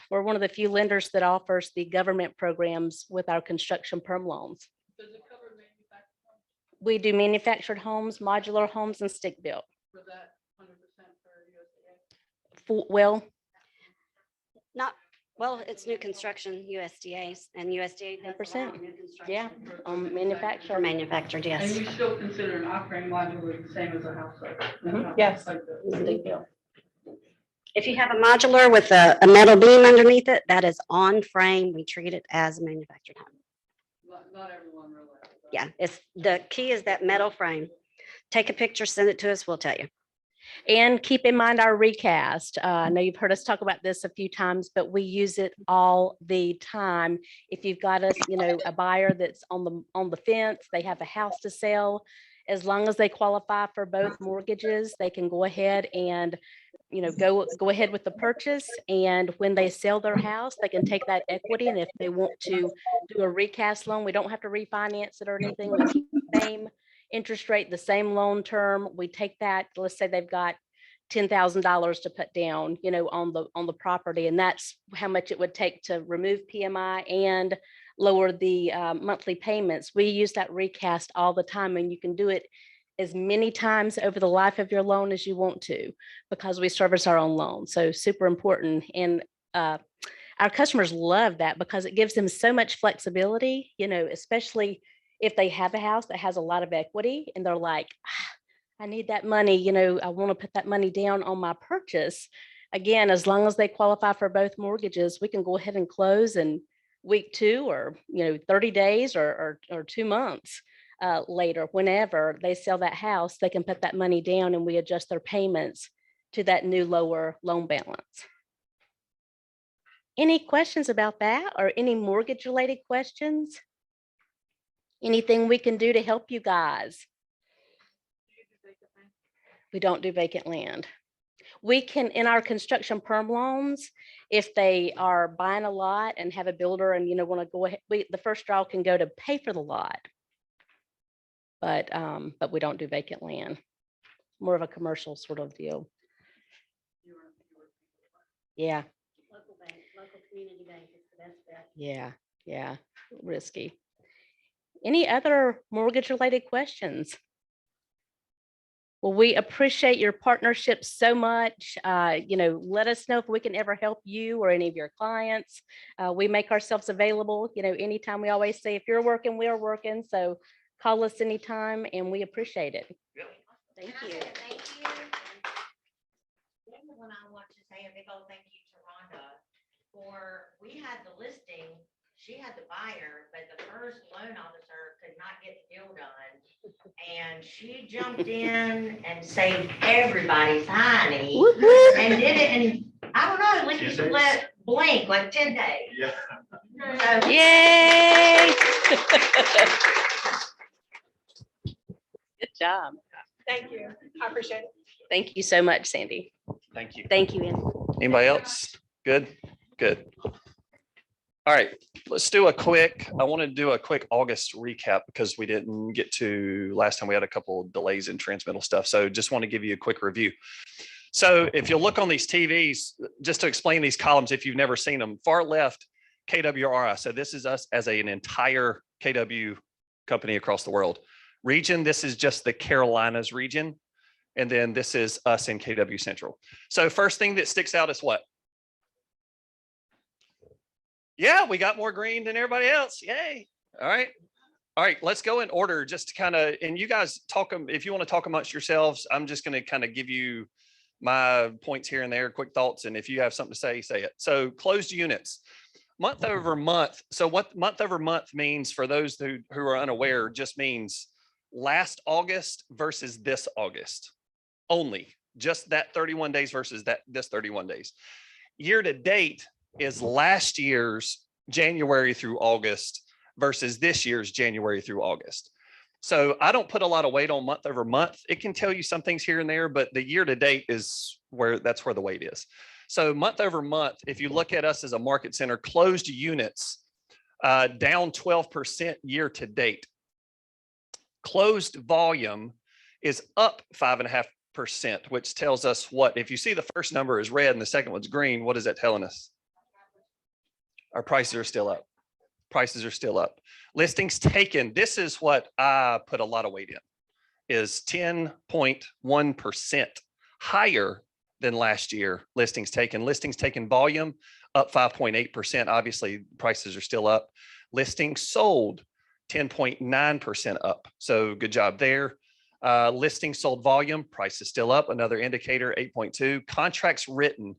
we're one of the few lenders that offers the government programs with our construction perm loans. Does it cover manufactured homes We do manufactured homes, modular homes, and stick built. for that 100% for USDA? Well, it's new construction, USDA, and USDA. does allow 100%. new construction Yeah, For manufactured. manufactured, And yes. you still consider an off-frame modular the same as a house? Mhm. Yes. Like the- Stick built. If you have a modular with a metal beam underneath it, that is on frame. We treat it as a manufactured home. Not everyone realizes that. Yeah, the key is that metal frame. Take a picture, send it to us, we'll tell you. And keep in mind our recast. I know you've heard us talk about this a few times, but we use it all the time. If you've got us, a buyer that's on the fence, they have a house to sell, as long as they qualify for both mortgages, they can go ahead and go ahead with the purchase. And when they sell their house, they can take that equity. And if they want to do a recast loan, we don't have to refinance it or anything. We keep the same interest rate, the same loan term. We take that, let's say they've got $10,000 to put down, on the property. And that's how much it would take to remove PMI and lower the monthly payments. We use that recast all the time, and you can do it as many times over the life of your loan as you want to, because we service our own loan. So super important. And our customers love that because it gives them so much flexibility, especially if they have a house that has a lot of equity and they're like, I need that money, I want to put that money down on my purchase. Again, as long as they qualify for both mortgages, we can go ahead and close in week 2 or 30 days or 2 months later. Whenever they sell that house, they can put that money down and we adjust their payments to that new lower loan balance. Any questions about that or any mortgage related questions? Anything we can do to help you guys? We don't do vacant land. We can, in our construction perm loans, if they are buying a lot and have a builder and want to go ahead, the first draw can go to pay for the lot. But we don't do vacant land. More of a commercial sort of deal. Yeah. Local bank, local community bank is the best bet. Yeah, risky. Any other mortgage related questions? Well, we appreciate your partnership so much. Let us know if we can ever help you or any of your clients. We make ourselves available, anytime. We always say, if you're working, we're working. So call us anytime and we appreciate it. Thank you. Thank you. When I want to say a big old thank you to Rhonda we had the listing, she had the buyer, but the first loan officer could not get the deal done. And she jumped in and saved everybody's honey and did it in, I don't know, like you let blank, like 10 days. Yeah. So, Yay. Good job. Thank you. I appreciate it. Thank you so much, Sandy. Thank you. Thank you, Andy. Anybody else? Good. All right, let's do a quick, I want to do a quick August recap because we didn't get to last time. We had a couple of delays in transmittal stuff. So just want to give you a quick review. So if you look on these TVs, just to explain these columns, if you've never seen them, far left, KWRI. So this is us as an entire KW company across the world. Region, this is just the Carolinas region. And then this is us in KW Central. So first thing that sticks out is what? Yeah, we got more green than everybody else. Yay. All right. Let's go in order just to kind of, and you guys talk, if you want to talk amongst yourselves, I'm just going to kind of give you my points here and there, quick thoughts. And if you have something to say, say it. So closed units, month over month. So what month over month means for those who are unaware, just means last August versus this August only, just that 31 days versus this 31 days. Year to date is last year's January through August versus this year's January through August. So I don't put a lot of weight on month over month. It can tell you some things here and there, but the year to date is that's where the weight is. So month over month, if you look at us as a market center, closed units down 12% year to date. Closed volume is up 5.5%, which tells us what? If you see the first number is red and the second one's green, what is that telling us? Our prices are still up. Prices are still up. Listings taken. This is what I put a lot of weight in, is 10.1% higher than last year. Listings taken volume up 5.8%. Obviously, prices are still up. Listings sold 10.9% up. So good job there. Listings sold volume, price is still up. Another indicator, 8.2. Contracts written.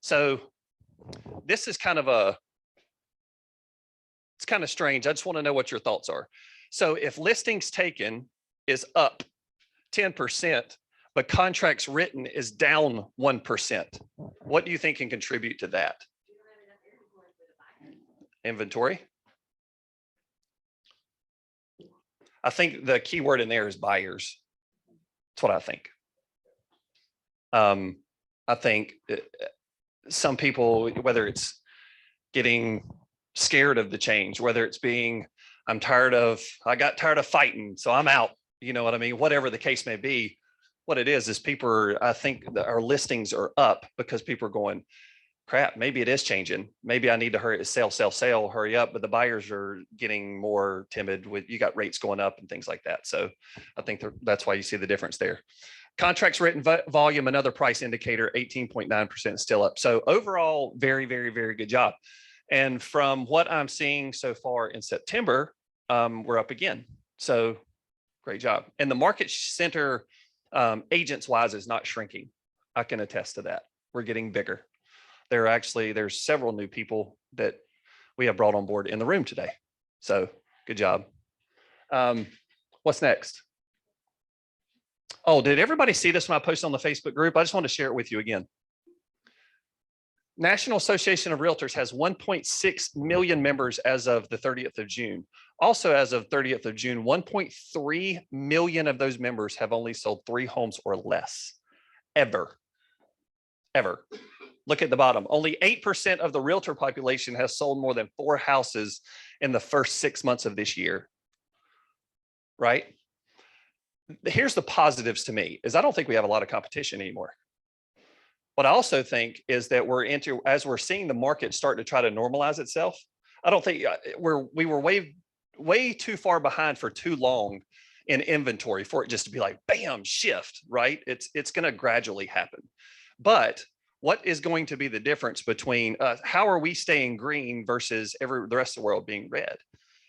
So this is it's kind of strange. I just want to know what your thoughts are. So if listings taken is up 10%, but contracts written is down 1%. What do you think can contribute to that? Inventory? I think the key word in there is buyers. That's what I think. I think some people, whether it's getting scared of the change, whether it's being, I got tired of fighting, so I'm out. You know what I mean? Whatever the case may be, what it is people are, I think that our listings are up because people are going, crap, maybe it is changing. Maybe I need to hurry, sell, hurry up. But the buyers are getting more timid with, you got rates going up and things like that. So I think that's why you see the difference there. Contracts written volume, another price indicator, 18.9% is still up. So overall, very, very, very good job. And from what I'm seeing so far in September, we're up again. So great job. And the market center agents wise is not shrinking. I can attest to that. We're getting bigger. There's several new people that we have brought on board in the room today. So good job. What's next? Oh, did everybody see this when I posted on the Facebook group? I just want to share it with you again. National Association of Realtors has 1.6 million members as of the 30th of June. Also, as of 30th of June, 1.3 million of those members have only sold 3 homes or less, ever. Look at the bottom. Only 8% of the realtor population has sold more than 4 houses in the first 6 months of this year, right? Here's the positives to me, is I don't think we have a lot of competition anymore. What I also think is that as we're seeing the market start to try to normalize itself, I don't think we were way too far behind for too long in inventory for it just to be like, bam, shift, right? It's going to gradually happen. But what is going to be the difference between how are we staying green versus the rest of the world being red?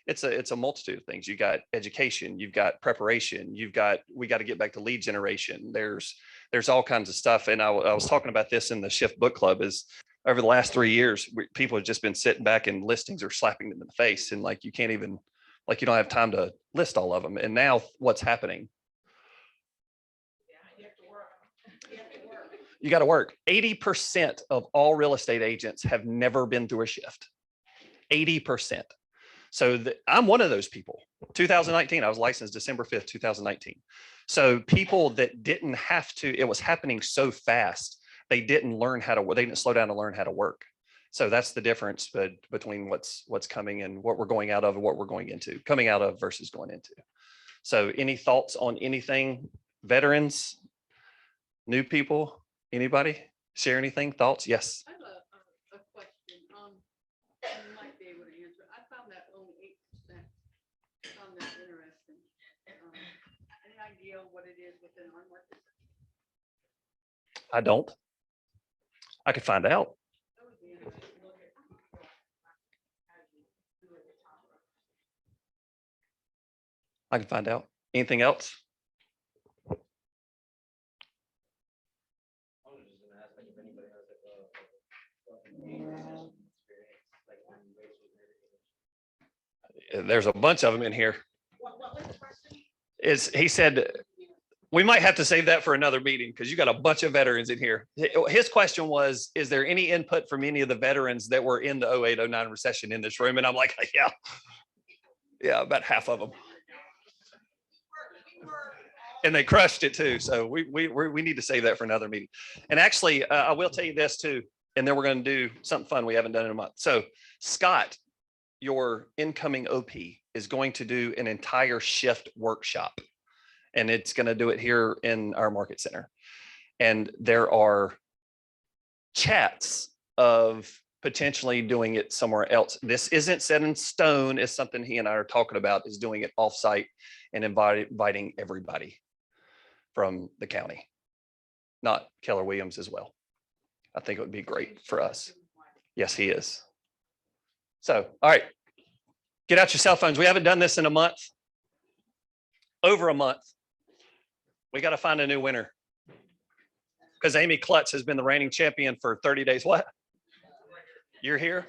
It's a multitude of things. You got education, you've got preparation, we got to get back to lead generation. There's all kinds of stuff. And I was talking about this in the Shift Book Club is over the last 3 years, people have just been sitting back and listings are slapping them in the face. And like, you can't even, like, you don't have time to list all of them. And now what's happening? You got to work. 80% of all real estate agents have never been through a shift. 80%. So I'm one of those people. 2019, I was licensed December 5th, 2019. So people that didn't have to, it was happening so fast, they didn't slow down to learn how to work. So that's the difference between what's coming and what we're going out of and what we're coming out of versus going into. So any thoughts on anything? Veterans, new people, anybody share anything? Thoughts? Yes. I have a question. You might be able to answer. I found that only 8%. Found that interesting. Any idea what it is within our market? I don't. I could find out. That would be interesting to look at. I can find out. Anything else? There's a bunch of them in here. He said, we might have to save that for another meeting because you got a bunch of veterans in here. His question was, is there any input from any of the veterans that were in the 08-09 recession in this room? And I'm like, yeah, about half of them. And they crushed it too. So we need to save that for another meeting. And actually, I will tell you this too, and then we're going to do something fun we haven't done in a month. So Scott, your incoming OP, is going to do an entire shift workshop, and it's going to do it here in our market center. And there are chats of potentially doing it somewhere else. This isn't set in stone. It's something he and I are talking about, is doing it offsite and inviting everybody from the county, not Keller Williams as well. I think it would be great for us. Yes, he is. So, all right, get out your cell phones. We haven't done this in a month, over a month. We got to find a new winner because Amy Klutz has been the reigning champion for 30 days. What? You're here?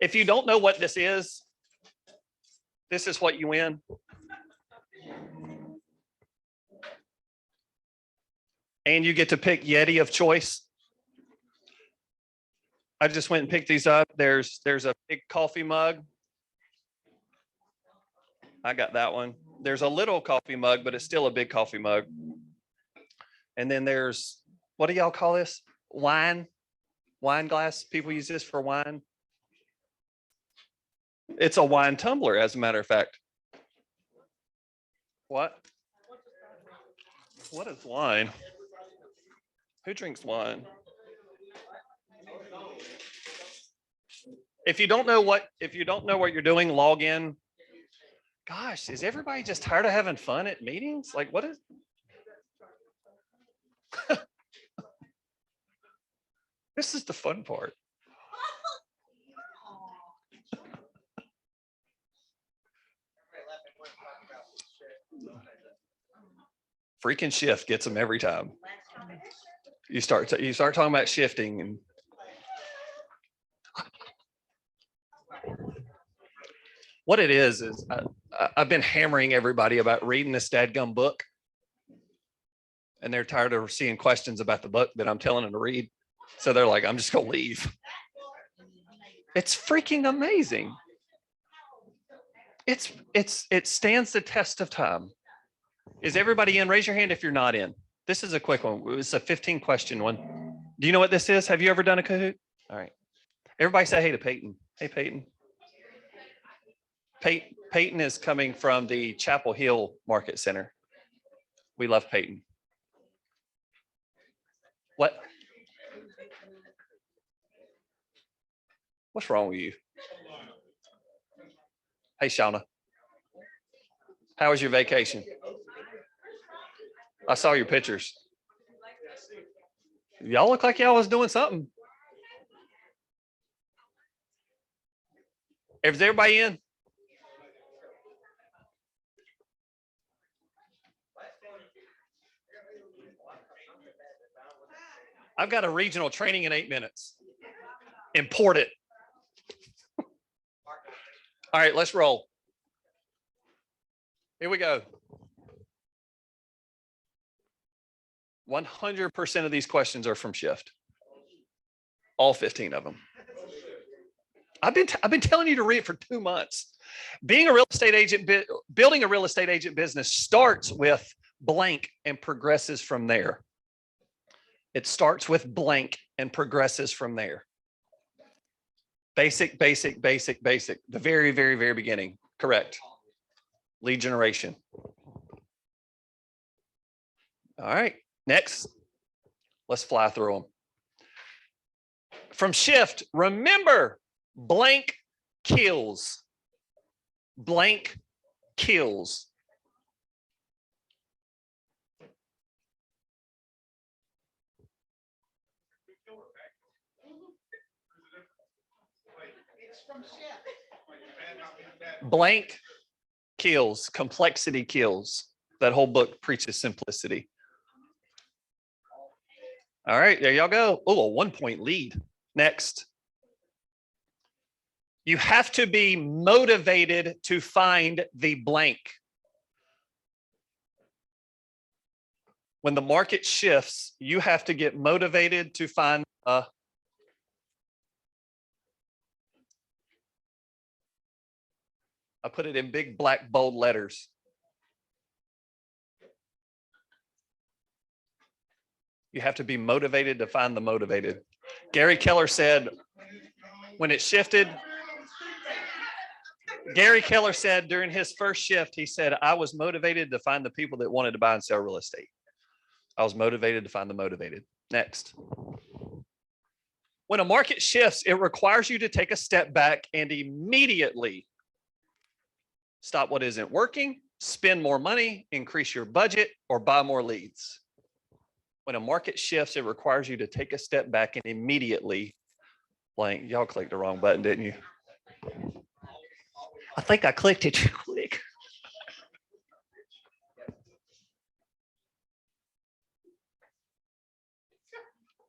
If you don't know what this is what you win. And you get to pick Yeti of choice. I just went and picked these up. There's a big coffee mug. I got that one. There's a little coffee mug, but it's still a big coffee mug. And then there's, what do y'all call this? Wine glass. People use this for wine. It's a wine tumbler, as a matter of fact. What? What is wine? Who drinks wine? If you don't know what you're doing, log in. Gosh, is everybody just tired of having fun at meetings? Like, what is? This is the fun part. Freaking shift gets them every time. You start talking about shifting and what it is I've been hammering everybody about reading this dadgum book, and they're tired of seeing questions about the book that I'm telling them to read. So they're like, I'm just gonna leave. It's freaking amazing. It stands the test of time. Is everybody in? Raise your hand if you're not in. This is a quick one. It's a 15 question one. Do you know what this is? Have you ever done a Kahoot? All right. Everybody say hey to Peyton. Hey, Peyton. Peyton is coming from the Chapel Hill Market Center. We love Peyton. What? What's wrong with you? Hey, Shauna. How was your vacation? I saw your pictures. Y'all look like y'all was doing something. Is everybody in? I've got a regional training in 8 minutes. Import it. All right, let's roll. Here we go. 100% of these questions are from Shift. All 15 of them. I've been telling you to read it for 2 months. Being a real estate agent, building a real estate agent business starts with blank and progresses from there. It starts with blank and progresses from there. Basic, basic, basic, basic. The very, very, very beginning. Correct. Lead generation. All right. Next, let's fly through them. From Shift, remember, blank kills. Blank kills. Blank kills. Complexity kills. That whole book preaches simplicity. All right, there y'all go. Oh, a 1-point lead. Next. You have to be motivated to find the blank. When the market shifts, you have to get motivated to find a I put it in big black bold letters. You have to be motivated to find the motivated. Gary Keller said, when it shifted, Gary Keller said during his first shift, he said, I was motivated to find the people that wanted to buy and sell real estate. I was motivated to find the motivated. Next. When a market shifts, it requires you to take a step back and immediately stop what isn't working, spend more money, increase your budget, or buy more leads. When a market shifts, it requires you to take a step back and immediately blank. Y'all clicked the wrong button, didn't you? I think I clicked it too quick.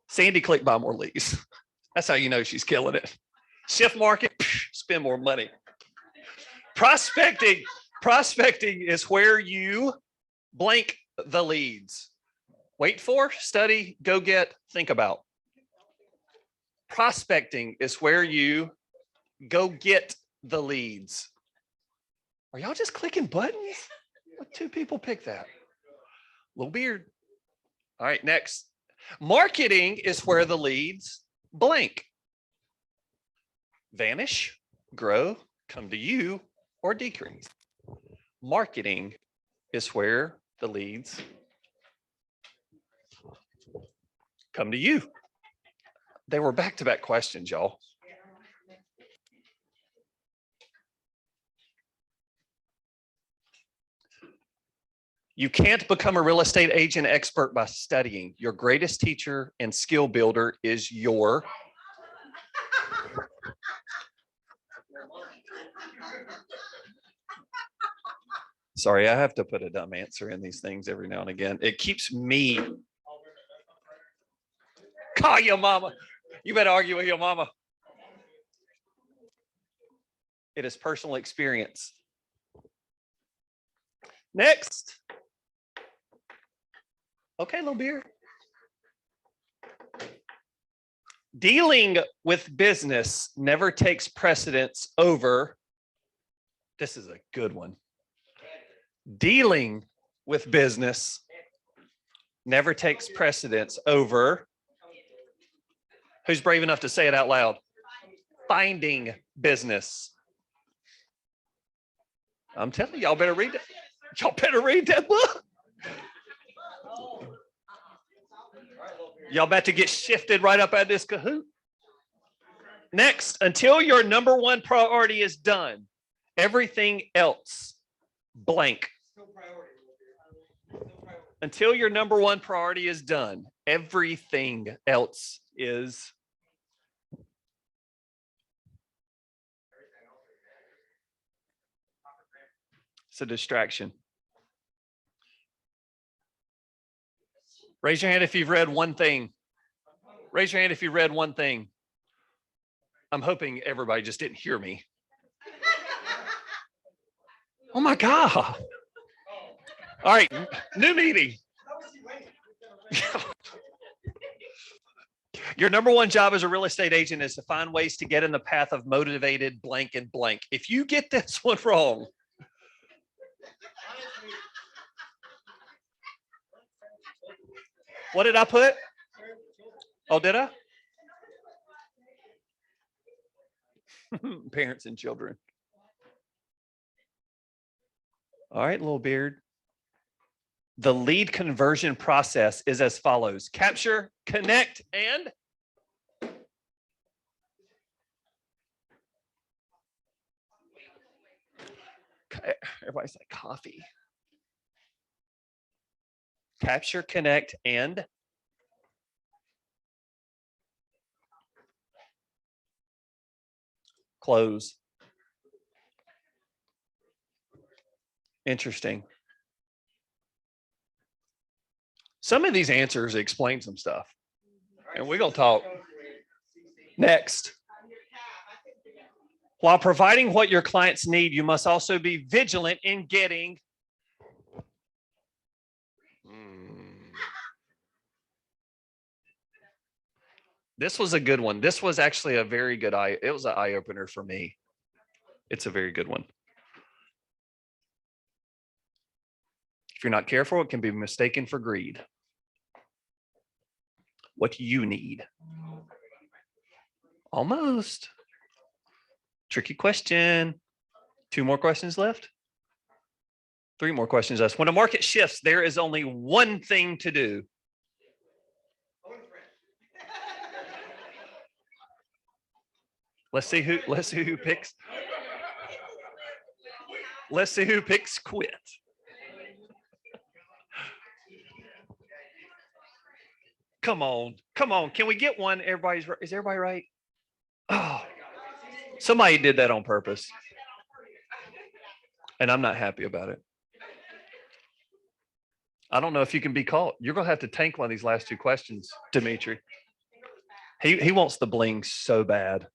Sandy clicked buy more leads. That's how you know she's killing it. Shift market, spend more money. Prospecting is where you blank the leads. Wait for, study, go get, think about. Prospecting is where you go get the leads. Are y'all just clicking buttons? What two people pick that? Little beard. All right, next. Marketing is where the leads blank. Vanish, grow, come to you, or decrease. Marketing is where the leads come to you. They were back-to-back questions, y'all. You can't become a real estate agent expert by studying. Your greatest teacher and skill builder is your Sorry, I have to put a dumb answer in these things every now and again. It keeps me. Call your mama. You better argue with your mama. It is personal experience. Next. Okay, little beer. Dealing with business never takes precedence over. This is a good one. Dealing with business never takes precedence over. Who's brave enough to say it out loud? Finding business. I'm telling you, y'all better read that. Y'all better read that book. Y'all about to get shifted right up out of this Kahoot. Next, until your number one priority is done, everything else blank. Until your number one priority is done, everything else is it's a distraction. Raise your hand if you've read one thing. Raise your hand if you read one thing. I'm hoping everybody just didn't hear me. Oh my God. All right, new meeting. Your number one job as a real estate agent is to find ways to get in the path of motivated blank and blank. If you get this one wrong, what did I put? Oh, did I? Parents and children. All right, little beard. The lead conversion process is as follows: capture, connect, and everybody's like coffee. Capture, connect, and close. Interesting. Some of these answers explain some stuff, and we're going to talk. Next. While providing what your clients need, you must also be vigilant in getting This was a good one. This was actually a very good it was an eye opener for me. It's a very good one. If you're not careful, it can be mistaken for greed. What you need. Almost. Tricky question. 2 more questions left. 3 more questions left. When a market shifts, there is only one thing to do. Let's see who picks. Let's see who picks quit. Come on. Come on. Can we get one? Is everybody right? Oh, somebody did that on purpose. And I'm not happy about it. I don't know if you can be caught. You're going to have to tank one of these last 2 questions, Dimitri. He wants the bling so bad.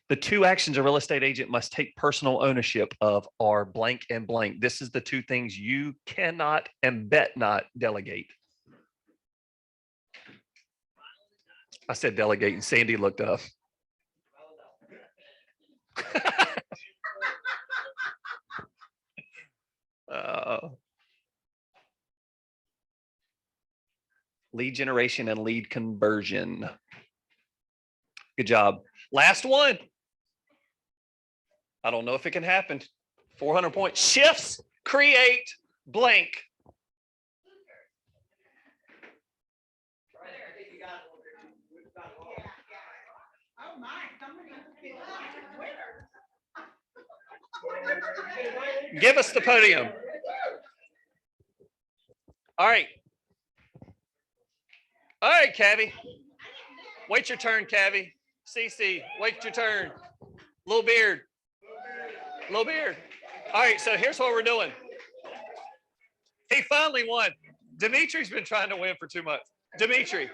The 2 actions a real estate agent must take personal ownership of are blank and blank. This is the 2 things you cannot and bet not delegate. I said delegate and Sandy looked up. Lead generation and lead conversion. Good job. Last one. I don't know if it can happen. 400 points. Shifts create blank. Oh my, somebody must be Give us the podium. All right. All right, Cavi. Wait your turn, Cavi. CC, wait your turn. Little Beard. Little Beard. All right, so here's what we're doing. He finally won. Dimitri's been trying to win for 2 months. Dimitri,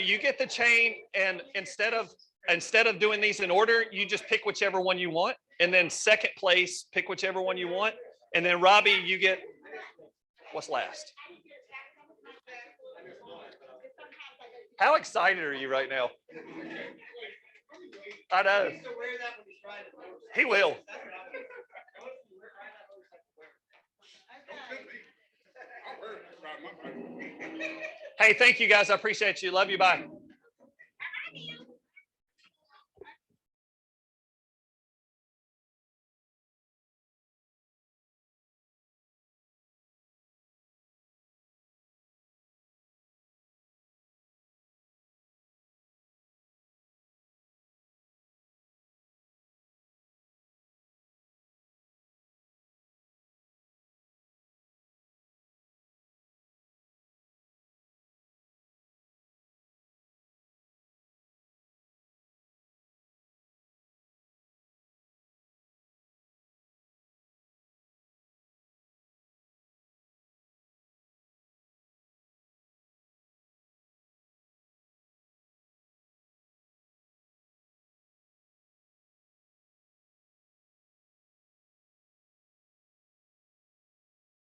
you get the chain, and instead of doing these in order, you just pick whichever one you want. And then second place, pick whichever one you want. And then Robbie, you get what's last. How excited are you right now? I know. He will. Hey, thank you guys. I appreciate you. Love you. Bye.